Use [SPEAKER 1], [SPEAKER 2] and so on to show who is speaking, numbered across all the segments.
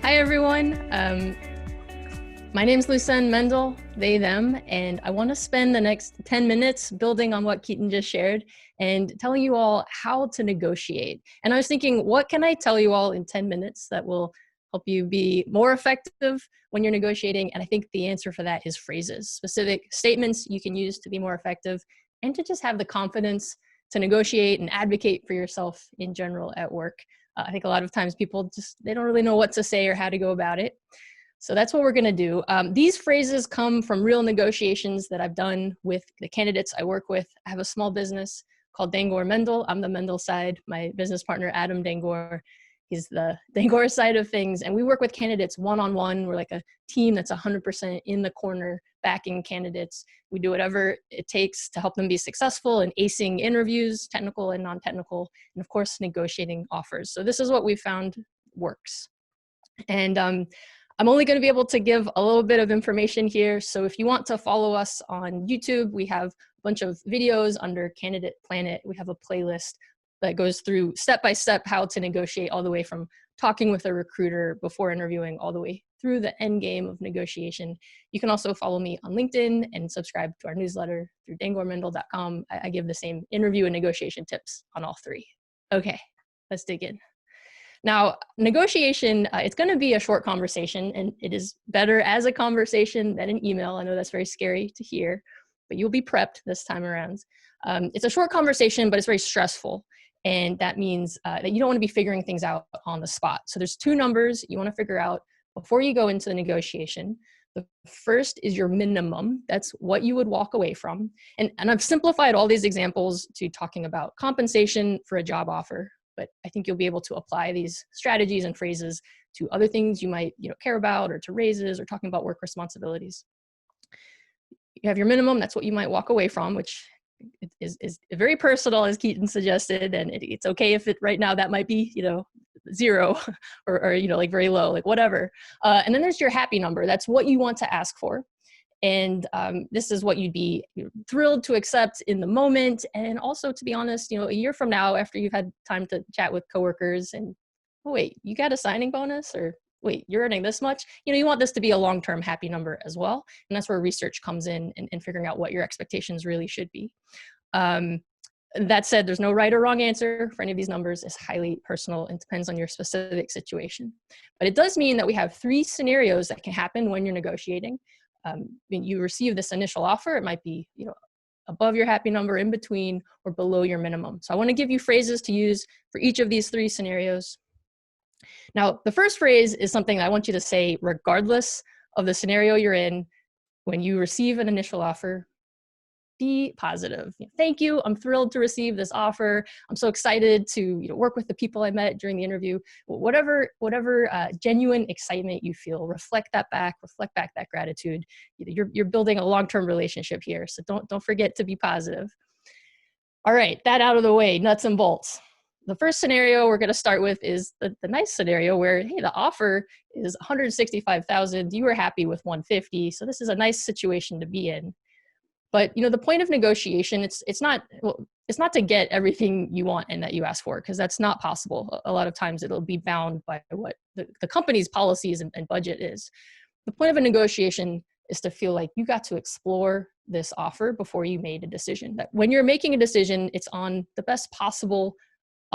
[SPEAKER 1] Hi, everyone. My name's Lusen Mendel, they, them, and I want to spend the next 10 minutes building on what Keaton just shared and telling you all how to negotiate. And I was thinking, what can I tell you all in 10 minutes that will help you be more effective when you're negotiating? And I think the answer for that is phrases, specific statements you can use to be more effective and to just have the confidence to negotiate and advocate for yourself in general at work. I think a lot of times people they don't really know what to say or how to go about it. So that's what we're going to do. These phrases come from real negotiations that I've done with the candidates I work with. I have a small business called Dangor Mendel. I'm the Mendel side. My business partner, Adam Dangor, he's the Dangor side of things. And we work with candidates one-on-one. We're like a team that's 100% in the corner backing candidates. We do whatever it takes to help them be successful in acing interviews, technical and non-technical, and of course, negotiating offers. So this is what we found works. And I'm only going to be able to give a little bit of information here. So if you want to follow us on YouTube, we have a bunch of videos under Candidate Planet. We have a playlist that goes through step-by-step how to negotiate, all the way from talking with a recruiter before interviewing all the way through the end game of negotiation. You can also follow me on LinkedIn and subscribe to our newsletter through dangormendel.com. I give the same interview and negotiation tips on all three. Okay, let's dig in. Now, negotiation, it's going to be a short conversation, and it is better as a conversation than an email. I know that's very scary to hear, but you'll be prepped this time around. It's a short conversation, but it's very stressful. And that means that you don't want to be figuring things out on the spot. So there's two numbers you want to figure out before you go into the negotiation. The first is your minimum. That's what you would walk away from. And I've simplified all these examples to talking about compensation for a job offer. But I think you'll be able to apply these strategies and phrases to other things you might care about, or to raises, or talking about work responsibilities. You have your minimum, that's what you might walk away from, which is very personal, as Keaton suggested, and it's okay if right now that might be zero or like very low, like whatever. And then there's your happy number. That's what you want to ask for. And this is what you'd be thrilled to accept in the moment. And also, to be honest, a year from now, after you've had time to chat with coworkers and, oh, wait, you got a signing bonus? Or wait, you're earning this much? You want this to be a long-term happy number as well. And that's where research comes in and figuring out what your expectations really should be. That said, there's no right or wrong answer for any of these numbers. It's highly personal and depends on your specific situation. But it does mean that we have three scenarios that can happen when you're negotiating. When you receive this initial offer, it might be above your happy number, in between, or below your minimum. So I want to give you phrases to use for each of these three scenarios. Now, the first phrase is something I want you to say regardless of the scenario you're in. When you receive an initial offer, be positive. Thank you. I'm thrilled to receive this offer. I'm so excited to work with the people I met during the interview. Whatever genuine excitement you feel, reflect back that gratitude. You're building a long-term relationship here, so don't forget to be positive. All right, that out of the way, nuts and bolts. The first scenario we're going to start with is the nice scenario where, hey, the offer is $165,000. You were happy with $150,000, so this is a nice situation to be in. But the point of negotiation, it's not to get everything you want and that you ask for, because that's not possible. A lot of times it'll be bound by what the company's policies and budget is. The point of a negotiation is to feel like you got to explore this offer before you made a decision. That when you're making a decision, it's on the best possible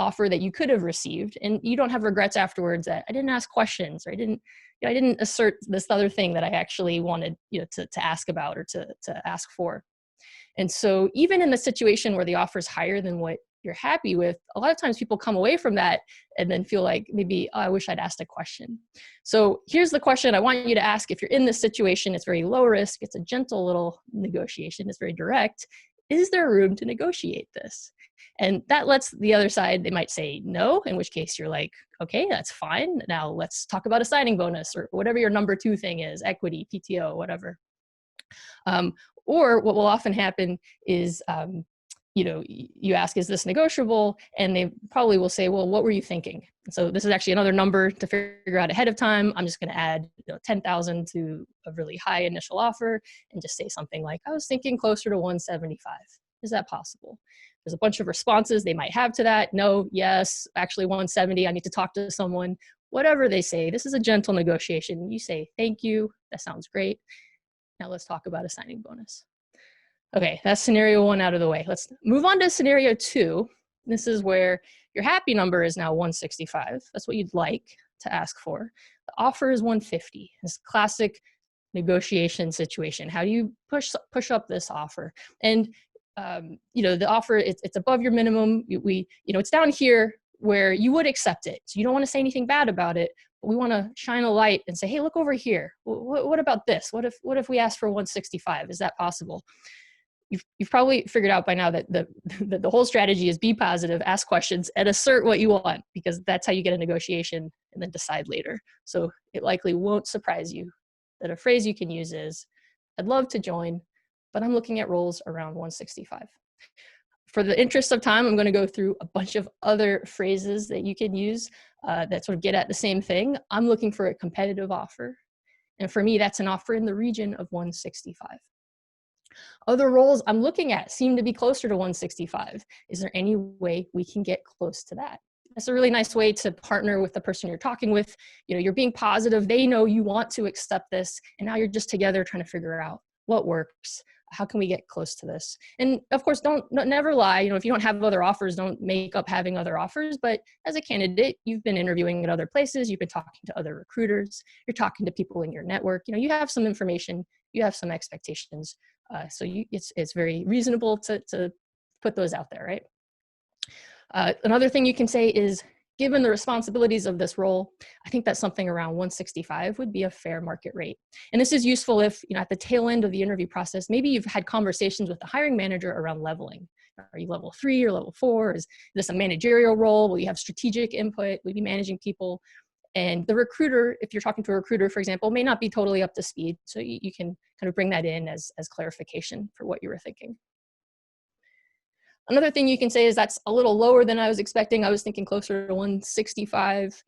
[SPEAKER 1] offer that you could have received, and you don't have regrets afterwards that I didn't ask questions, or I didn't assert this other thing that I actually wanted to ask about or to ask for. And so even in the situation where the offer is higher than what you're happy with, a lot of times people come away from that and then feel like maybe, oh, I wish I'd asked a question. So here's the question I want you to ask. If you're in this situation, it's very low risk. It's a gentle little negotiation. It's very direct. Is there room to negotiate this? And that lets the other side, they might say no, in which case you're like, okay, that's fine. Now let's talk about a signing bonus or whatever your number two thing is, equity, PTO, whatever. Or what will often happen is, you ask, is this negotiable? And they probably will say, well, what were you thinking? And so this is actually another number to figure out ahead of time. I'm just going to add 10,000 to a really high initial offer and just say something like, I was thinking closer to 175. Is that possible? There's a bunch of responses they might have to that. No, yes, actually 170. I need to talk to someone. whatever they say, this is a gentle negotiation. You say, thank you, that sounds great. Now let's talk about a signing bonus. Okay, that's scenario 1 out of the way. Let's move on to scenario 2. This is where your happy number is now 165. That's what you'd like to ask for. The offer is 150. This classic negotiation situation. How do you push up this offer? And the offer, it's above your minimum. It's down here where you would accept it. So you don't want to say anything bad about it, but we want to shine a light and say, hey, look over here. What about this? What if we ask for 165? Is that possible? You've probably figured out by now that the whole strategy is be positive, ask questions, and assert what you want, because that's how you get a negotiation and then decide later. So it likely won't surprise you that a phrase you can use is, I'd love to join, but I'm looking at roles around 165. For the interest of time, I'm going to go through a bunch of other phrases that you can use that sort of get at the same thing. I'm looking for a competitive offer. And for me, that's an offer in the region of 165. Other roles I'm looking at seem to be closer to 165. Is there any way we can get close to that? That's a really nice way to partner with the person you're talking with. You're being positive. They know you want to accept this, and now you're just together trying to figure out what works. How can we get close to this? And of course, never lie. If you don't have other offers, don't make up having other offers. But as a candidate, you've been interviewing at other places. You've been talking to other recruiters. You're talking to people in your network. You have some information. You have some expectations. So it's very reasonable to put those out there, right? Another thing you can say is, given the responsibilities of this role, I think that something around 165 would be a fair market rate. And this is useful if, at the tail end of the interview process, maybe you've had conversations with the hiring manager around leveling. Are you level 3 or level 4? Is this a managerial role? Will you have strategic input? Will you be managing people? And the recruiter, if you're talking to a recruiter, for example, may not be totally up to speed. So you can kind of bring that in as clarification for what you were thinking. Another thing you can say is, that's a little lower than I was expecting. I was thinking closer to 165.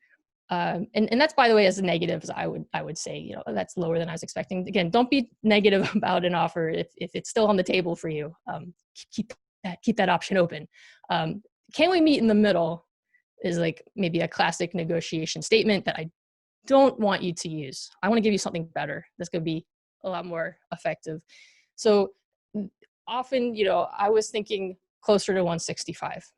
[SPEAKER 1] And that's, by the way, as a negative, I would say, that's lower than I was expecting. Again, don't be negative about an offer if it's still on the table for you. Keep that option open. Can we meet in the middle is like maybe a classic negotiation statement that I don't want you to use. I want to give you something better that's going to be a lot more effective. So often, I was thinking closer to 165.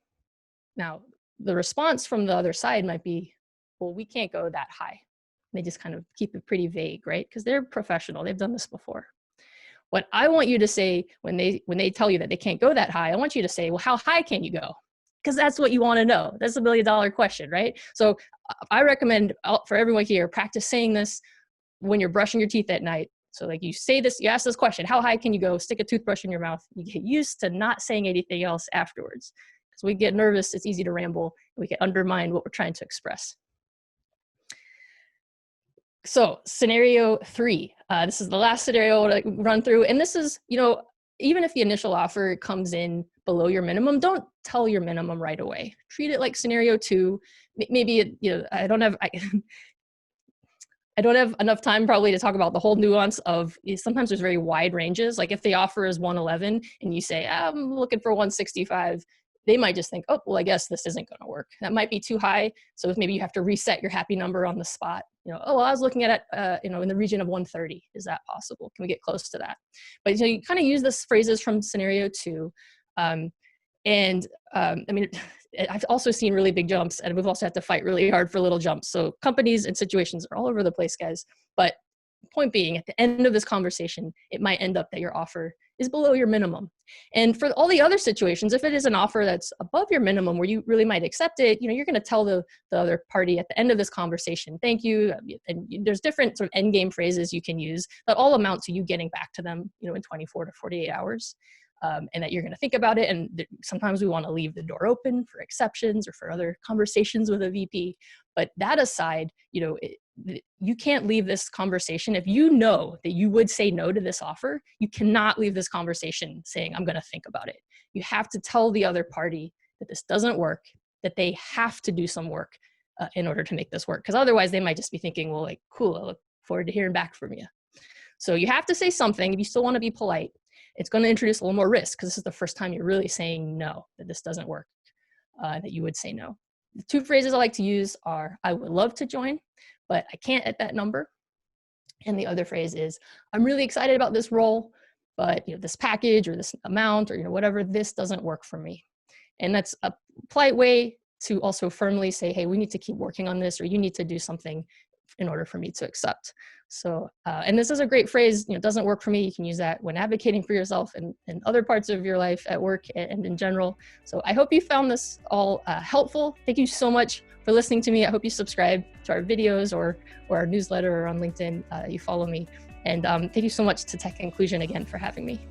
[SPEAKER 1] Now, the response from the other side might be, well, we can't go that high. They just kind of keep it pretty vague, right? Because they're professional. They've done this before. What I want you to say when they tell you that they can't go that high, I want you to say, well, how high can you go? Because that's what you want to know. That's $1 million question, right? So I recommend for everyone here, practice saying this when you're brushing your teeth at night. So like you say this, you ask this question, how high can you go? Stick a toothbrush in your mouth. You get used to not saying anything else afterwards. Because we get nervous, it's easy to ramble. We can undermine what we're trying to express. So scenario 3, this is the last scenario to run through. And this is, even if the initial offer comes in below your minimum, don't tell your minimum right away. Treat it like scenario 2. Maybe, I don't have enough time probably to talk about the whole nuance of, sometimes there's very wide ranges. Like if the offer is 111 and you say, I'm looking for 165, they might just think, oh, well, I guess this isn't going to work. That might be too high. So if maybe you have to reset your happy number on the spot. Oh, well, I was looking at it, in the region of 130. Is that possible? Can we get close to that? But you kind of use this phrases from scenario 2. I mean, I've also seen really big jumps, and we've also had to fight really hard for little jumps. So companies and situations are all over the place, guys. But point being, at the end of this conversation, it might end up that your offer is below your minimum. And for all the other situations, if it is an offer that's above your minimum where you really might accept it, you're going to tell the other party at the end of this conversation, thank you. And there's different sort of end game phrases you can use that all amount to you getting back to them, in 24 to 48 hours. And that you're going to think about it. And sometimes we want to leave the door open for exceptions or for other conversations with a VP. But that aside, you can't leave this conversation. If you know that you would say no to this offer, you cannot leave this conversation saying, I'm going to think about it. You have to tell the other party that this doesn't work, that they have to do some work in order to make this work. Because otherwise they might just be thinking, well, like, cool, I look forward to hearing back from you. So you have to say something if you still want to be polite. It's going to introduce a little more risk because this is the first time you're really saying no, that this doesn't work, that you would say no. The two phrases I like to use are, I would love to join, but I can't at that number. And the other phrase is, I'm really excited about this role, but this package or this amount or whatever, this doesn't work for me. And that's a polite way to also firmly say, hey, we need to keep working on this, or you need to do something in order for me to accept. So, and this is a great phrase, it doesn't work for me. You can use that when advocating for yourself and other parts of your life at work and in general. So I hope you found this all helpful. Thank you so much for listening to me. I hope you subscribe to our videos or our newsletter or on LinkedIn. You follow me. And thank you so much to Tech Inclusion again for having me.